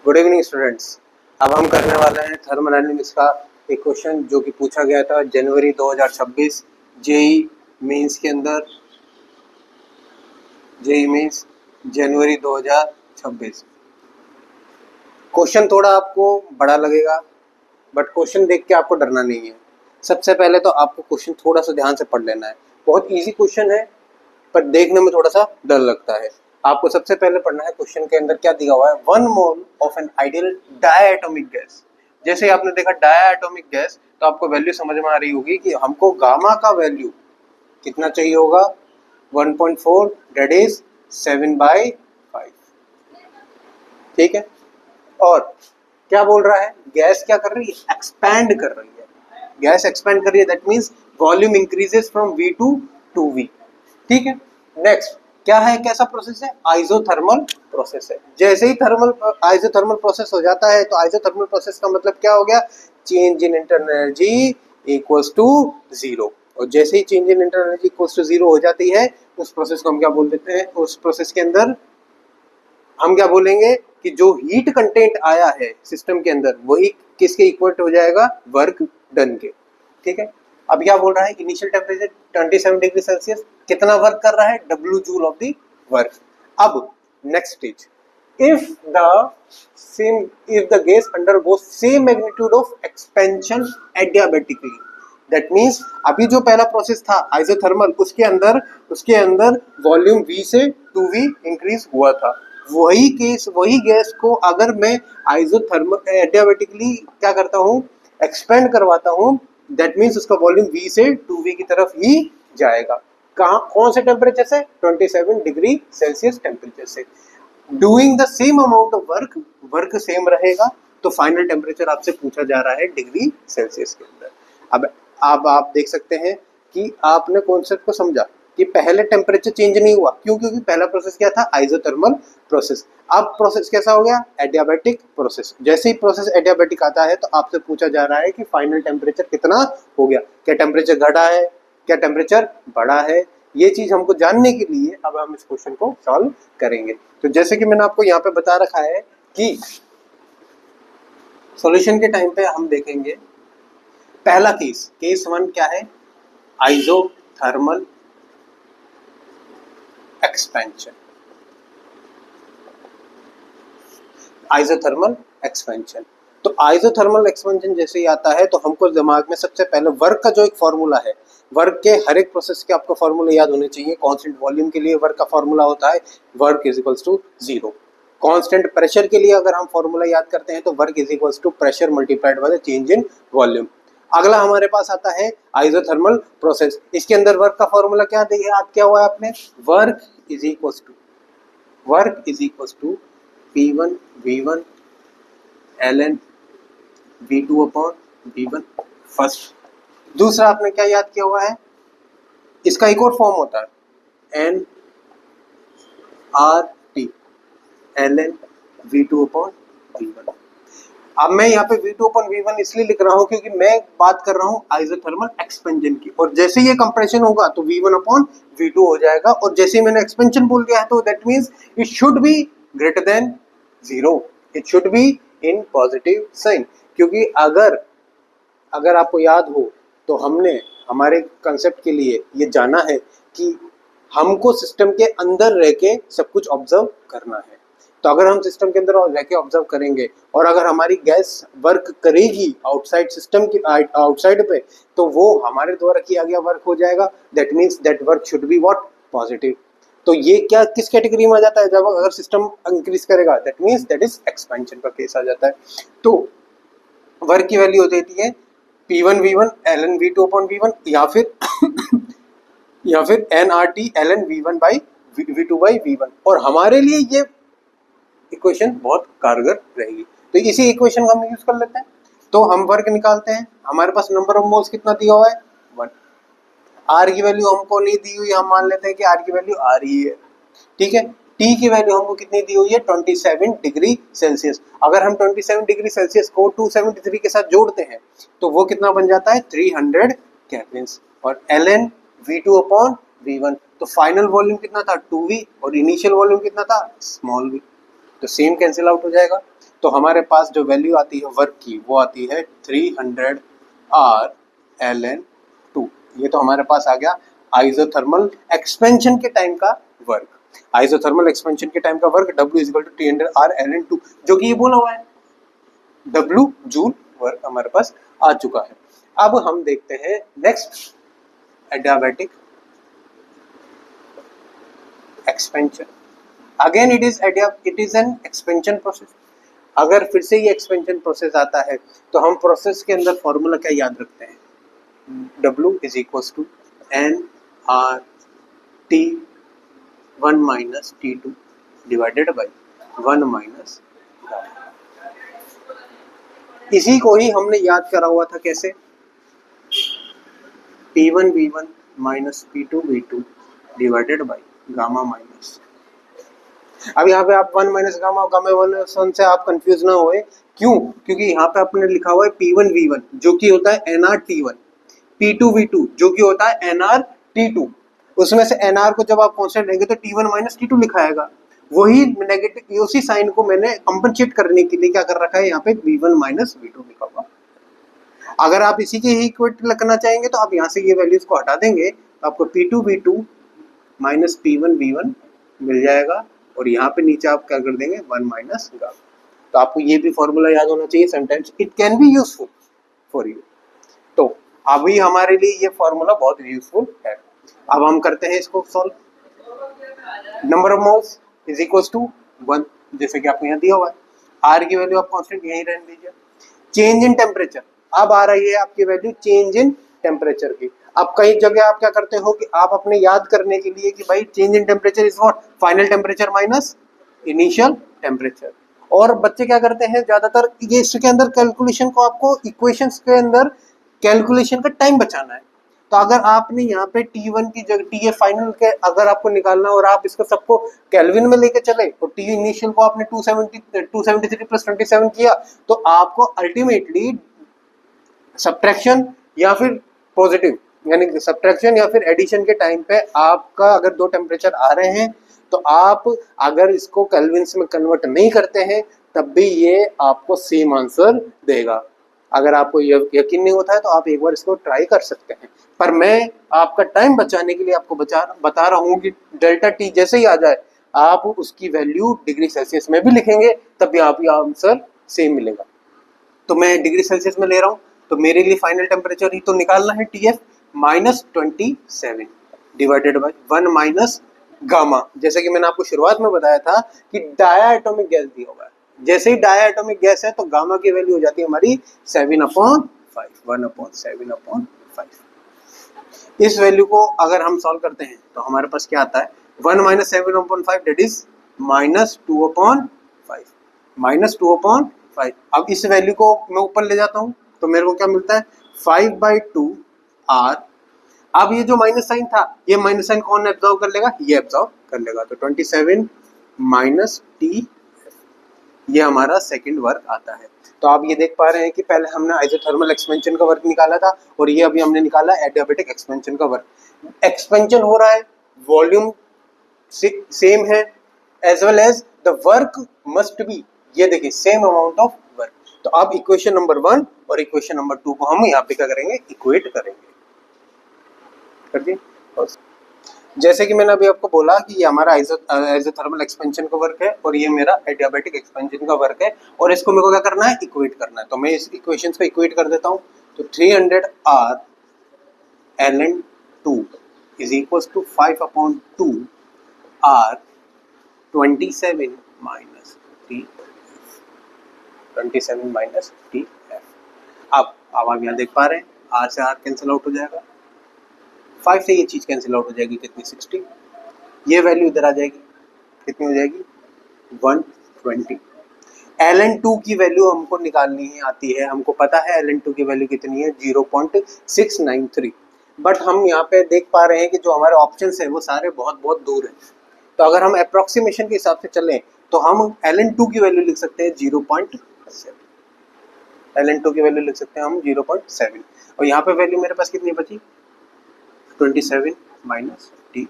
Good evening students. अब हम करने वाले हैं थर्मोडायनेमिक्स का एक क्वेश्चन जो कि पूछा गया था जनवरी 2026 जेई मेंस के अंदर। जेई मेंस जनवरी 2026। क्वेश्चन थोड़ा आपको बड़ा लगेगा बट क्वेश्चन देख के आपको डरना नहीं है। सबसे पहले तो आपको क्वेश्चन थोड़ा सा ध्यान से पढ़ लेना है। बहुत इजी क्वेश्चन है पर देखने में थोड़ा सा डर लगता है। आपको सबसे पहले पढ़ना है क्वेश्चन के अंदर क्या दिया हुआ है, 1 mole of an ideal diatomic gas. जैसे ही आपने देखा डायटोमिक गैस तो आपको वैल्यू समझ में आ रही होगी कि हमको गामा का वैल्यू कितना चाहिए होगा, 1.4 दैट इज 7/5। ठीक है। और क्या बोल रहा है, गैस क्या कर रही है, एक्सपैंड कर रही है। गैस एक्सपैंड कर रही है, that means volume increases from V2 to V। ठीक है। नेक्स्ट क्या है, कैसा प्रोसेस है, आइसोथर्मल प्रोसेस है। जैसे ही थर्मल आइसोथर्मल प्रोसेस हो जाता है तो आइसोथर्मल प्रोसेस का मतलब क्या हो गया, change in internal energy equals to 0। और जैसे ही change in internal energy equals to 0 हो जाती है उस प्रोसेस को हम क्या बोल देते हैं, उस प्रोसेस के अंदर हम क्या बोलेंगे कि जो हीट कंटेंट आया है सिस्टम के अंदर वही किसके इक्वल हो जाएगा, वर्क डन के। ठीक है। अब क्या बोल रहा है, इनिशियल टेम्परेचर 27 डिग्री सेल्सियस, कितना वर्क कर रहा है, W joule of the work. अब next stage, if the gas undergoes same magnitude of expansion adiabatically, that means अभी जो पहला प्रोसेस था आइसोथर्मल उसके अंदर वॉल्यूम V से 2V इंक्रीज हुआ था। वही गैस को अगर मैं आइसोथर्मल एडियाबेटिकली क्या करता हूँ, एक्सपेंड करवाता हूँ, दैट मीन्स उसका वॉल्यूम V से 2V की तरफ ही जाएगा। कहाँ, कौन से टेम्परेचर से, 27 डिग्री सेल्सियस टेम्परेचर से। Doing the same amount of work same रहेगा तो फाइनल टेम्परेचर आपसे पूछा जा रहा है डिग्री सेल्सियस के अंदर। अब आप देख सकते हैं कि आपने कॉन्सेप्ट को समझा कि पहले टेम्परेचर चेंज नहीं हुआ, क्यों, क्योंकि पहला प्रोसेस क्या था, आइसोथर्मल प्रोसेस। अब प्रोसेस कैसा हो गया, एडियाबैटिक प्रोसेस। जैसे ही प्रोसेस एडियाबैटिक आता है तो आपसे पूछा जा रहा है कि फाइनल टेम्परेचर कितना हो गया, क्या टेम्परेचर घटा है, क्या टेम्परेचर बढ़ा है। ये चीज हमको जानने के लिए अब हम इस क्वेश्चन को सॉल्व करेंगे। तो जैसे कि मैंने आपको यहाँ पे बता रखा है कि सॉल्यूशन के टाइम पे हम देखेंगे पहला केस 1 क्या है, आइसोथर्मल एक्सपेंशन। आइसोथर्मल एक्सपेंशन, तो आइसोथर्मल एक्सपेंशन जैसे ही आता है तो हमको दिमाग में सबसे पहले वर्क का जो एक फॉर्मूला है, वर्क के हर एक प्रोसेस के आपको फॉर्मूला याद होने चाहिए। कांस्टेंट वॉल्यूम के लिए वर्क का फॉर्मूला होता है work is equals to 0। Constant pressure के लिए अगर हम फॉर्मूला याद करते हैं तो work is equals to pressure multiplied by the change in volume. अगला हमारे पास आता है आइसोथर्मल प्रोसेस। इसके अंदर वर्क का फॉर्मूला क्या याद किया हुआ है आपने, work is equals to P1 V1 ln V2 upon V1 first. दूसरा आपने क्या याद किया हुआ है, इसका एक और फॉर्म होता है nRT ln V2 upon V1। अब मैं यहाँ पे V2 अपॉन V1 इसलिए लिख रहा हूँ क्योंकि मैं बात कर रहा हूँ आइसोथर्मल एक्सपेंशन की, और जैसे ये कंप्रेशन होगा तो V1 अपॉन V2 हो जाएगा, और जैसे मैंने एक्सपेंशन बोल दिया है तो that means it should be greater than 0, it should be in positive sign. क्योंकि अगर आपको याद हो तो हमने हमारे कंसेप्ट के लिए ये जाना है कि हमको सिस्टम के अंदर रह के सब कुछ ऑब्जर्व करना है। तो अगर हम सिस्टम के अंदर रह के ऑब्जर्व करेंगे और अगर हमारी गैस वर्क करेगी आउटसाइड सिस्टम की आउटसाइड पे तो वो हमारे द्वारा किया गया वर्क हो जाएगा, that means that work should be what, positive. तो ये क्या किस कैटेगरी में आ जाता है, जब अगर सिस्टम इंक्रीज करेगा that means that is expansion का केस आ जाता है। तो वर्क की वैल्यू हो जाती है P1 V1 ln V2 upon V1 या फिर nRT ln V1 by V2 by V1। और हमारे लिए ये इक्वेशन बहुत कारगर रहेगी, तो इसी इक्वेशन को हम यूज कर लेते हैं। तो हम वर्क निकालते हैं, हमारे पास नंबर ऑफ मोल्स कितना दिया हुआ है 1। आर की वैल्यू हमको नहीं दी हुई, हम मान लेते हैं कि आर की वैल्यू आ रही है। ठीक है। टी की वैल्यू हमको कितनी दी हुई है, 27 डिग्री सेल्सियस। अगर हम 27 डिग्री सेल्सियस को 273 के साथ जोड़ते हैं तो वो कितना बन जाता है, 300 केल्विन। और ln V2 अपॉन V1, तो फाइनल वॉल्यूम कितना था 2V और इनिशियल वॉल्यूम कितना था स्मॉल v, तो सेम कैंसिल आउट हो जाएगा। तो हमारे पास जो वैल्यू आती है वर्क की वो आती है 300 R ln2। ये तो हमारे पास आ गया आइसोथर्मल एक्सपेंशन के टाइम का वर्क। आइसोथर्मल एक्सपेंशन के टाइम का work W is equal to 300 R ln2, जो कि ये बोला हुआ है W जूल वर्क हमारे पास आ चुका है। अब हम देखते हैं next adiabatic expansion. Again it is an expansion process. अगर फिर से ये एक्सपेंशन प्रोसेस आता है तो हम प्रोसेस के अंदर फॉर्मूला क्या याद रखते हैं, W is equal to N R T 1 minus T2 divided by 1 minus. इसी को ही हमने याद करा हुआ था कैसे, P1 V1 minus P2 V2 divided by gamma minus. अब यहाँ पे आप 1 माइनस गामा गामा 1 से आप कंफ्यूज ना होए, क्यों? क्योंकि यहाँ पे आपने लिखा हुआ है P1 V1 जो कि होता है NR T1, P2 V2 जो कि होता है NR T2। उसमें से NR को जब आप कांस्टेंट लेंगे तो T1 माइनस T2 लिखा आएगा। वही नेगेटिव उसी साइन को मैंने कंपनसेट करने के लिए क्या कर रखा है, यहाँ पे V1 माइनस V2 लिखा हुआ। अगर आप इसी के ही इक्वेट करना चाहेंगे तो आप यहाँ से ये वैल्यूज को हटा देंगे तो आपको P2 V2 minus P1 V1 मिल जाएगा, और यहाँ पे नीचे आप क्या कर देंगे 1 माइनस गामा। तो आपको ये भी फॉर्मूला याद होना चाहिए, sometimes it can be useful for you. तो अभी हमारे लिए ये फॉर्मूला बहुत यूजफुल है। अब हम करते हैं इसको solve. Number of moles is equal to 1, जैसे कि आपको यहाँ दिया हुआ है। आर की वैल्यू आप कांस्टेंट यहीं रहने दीजिए। चेंज इन टेम्परेचर, अब आ रही है आपकी वैल्यू चेंज इन टेम्परेचर की। अब कई जगह आप क्या करते हो कि आप अपने याद करने के लिए कि भाई change in temperature is what, final temperature minus initial temperature. और बच्चे क्या करते हैं ज्यादातर, ये इसके अंदर कैलकुलेशन को आपको इक्वेशंस के अंदर कैलकुलेशन का टाइम बचाना है। तो अगर आपने यहाँ पे T1 की जगह टी ए फाइनल के अगर आपको निकालना और आप इसको सबको केल्विन में लेके चले तो टी इनिशियल को आपने 273 प्लस 27 किया तो आपको अल्टीमेटली सब्ट्रैक्शन या फिर पॉजिटिव यानी सब्ट्रैक्शन या फिर एडिशन के टाइम पे आपका अगर दो टेम्परेचर आ रहे हैं तो आप अगर इसको केल्विन्स में कन्वर्ट नहीं करते हैं तब भी ये आपको सेम आंसर देगा। अगर आपको यकीन नहीं होता है तो आप एक बार इसको ट्राई कर सकते हैं, पर मैं आपका टाइम बचाने के लिए आपको बता रहा हूँ कि डेल्टा टी जैसे ही आ जाए आप उसकी वैल्यू डिग्री सेल्सियस में भी लिखेंगे तब भी आपको आंसर सेम मिलेगा। तो मैं डिग्री सेल्सियस में ले रहा हूँ तो मेरे लिए फाइनल टेम्परेचर ही तो निकालना है TF minus 27 divided by 1 minus gamma. जैसे कि मैंने आपको शुरुआत में बताया था कि डाया एटॉमिक गैस दिया हुआ है, जैसे ही डाया एटॉमिक गैस है तो गामा की वैल्यू हो जाती है हमारी 7/5, 1/7/5। इस वैल्यू को अगर हम सॉल्व करते हैं तो हमारे पास क्या आता है 1 minus 7/5 that is minus 2/5, minus 2/5। अब इस वैल्यू को मैं ऊपर ले जाता हूँ तो मेरे को क्या मिलता है 5/2 R। अब ये जो माइनस साइन था ये माइनस साइन कौन एब्जॉर्व कर लेगा, ये एब्जॉर्व कर लेगा। तो 27 माइनस टी ये हमारा सेकंड वर्क आता है। तो आप ये देख पा रहे हैं कि पहले हमने आइसोथर्मल एक्सपेंशन का वर्क निकाला था और ये अभी हमने निकाला एडियाबैटिक एक्सपेंशन का वर्क। एक्सपेंशन हो रहा है, वॉल्यूम सेम है, as well as the work must be, ये देखिए सेम अमाउंट ऑफ वर्क। तो अब इक्वेशन नंबर 1 और इक्वेशन नंबर 2 को हम यहाँ पे क्या करेंगे, इक्वेट करेंगे। कर दिए। जैसे कि मैंने अभी आपको बोला कि ये हमारा आइसोथर्मल एक्सपेंशन का वर्क है और ये मेरा एडियाबैटिक एक्सपेंशन का वर्क है और इसको मेरे को क्या करना है, इक्वेट करना है। तो मैं इस इक्वेशंस को इक्वेट कर देता हूँ। तो 300 R ln2 is equals to 5/2 R 27 minus TF। अब आप यहाँ देख पा रहे हैं R से R कैंसिल आउट हो जाएगा, 5 से ये चीज कैंसिल आउट हो जाएगी, कितनी 60। ये वैल्यू इधर आ जाएगी, कितनी हो जाएगी 120। ln2 की वैल्यू हमको निकालनी है आती है, हमको पता है ln2 की वैल्यू कितनी है 0.693। बट हम यहाँ पे देख पा रहे हैं कि जो हमारे ऑप्शंस है वो सारे बहुत बहुत दूर हैं। तो अगर हम अप्रोक्सीमेशन के हिसाब से चलें तो हम ln2 की वैल्यू लिख सकते हैं 0.7, ln2 की वैल्यू लिख सकते हैं हम 0.7। और यहाँ पे वैल्यू मेरे पास कितनी बची 27 माइनस टी।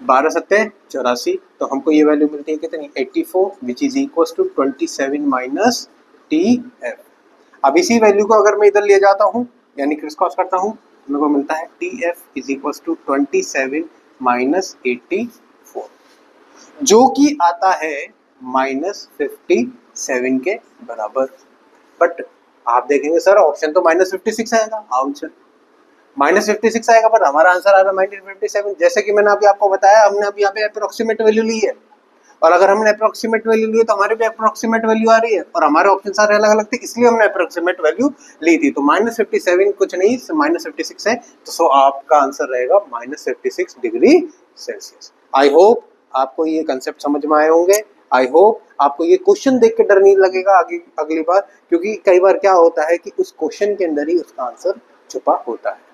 12 सत्ते 84, तो हमको ये वैल्यू मिलती है कितनी 84 which is equal to 27 minus T F. अब इसी वैल्यू को अगर मैं इधर ले जाता हूँ यानी क्रिस क्रॉस करता हूँ, मेरे को मिलता है T F is equal to 27 minus 84, जो कि आता है माइनस 57 के बराबर। बट आप देखेंगे सर ऑप्शन तो माइनस 56 आएगा, आंसर माइनस 56 आएगा, पर हमारा आंसर आ रहा है माइनस 57। जैसे कि मैंने अभी आपको बताया, हमने अभी यहाँ पे अप्रोक्सीमेट वैल्यू ली है, और अगर हमने अप्रोक्सीमेट वैल्यू ली है तो हमारे भी अप्रोक्सीमेट वैल्यू आ रही है, और हमारे ऑप्शन सारे अलग अलग थे, इसलिए हमने अप्रोक्सीमेट वैल्यू ली थी। तो माइनस 57 कुछ नहीं, माइनस 56 है, तो सो आपका आंसर रहेगा minus 56 degree Celsius. I hope आपको ये कंसेप्ट समझ में आए होंगे। आई होप आपको ये क्वेश्चन देख के डर नहीं लगेगा अगली बार, क्योंकि कई बार क्या होता है कि उस क्वेश्चन के अंदर ही उसका आंसर छुपा होता है।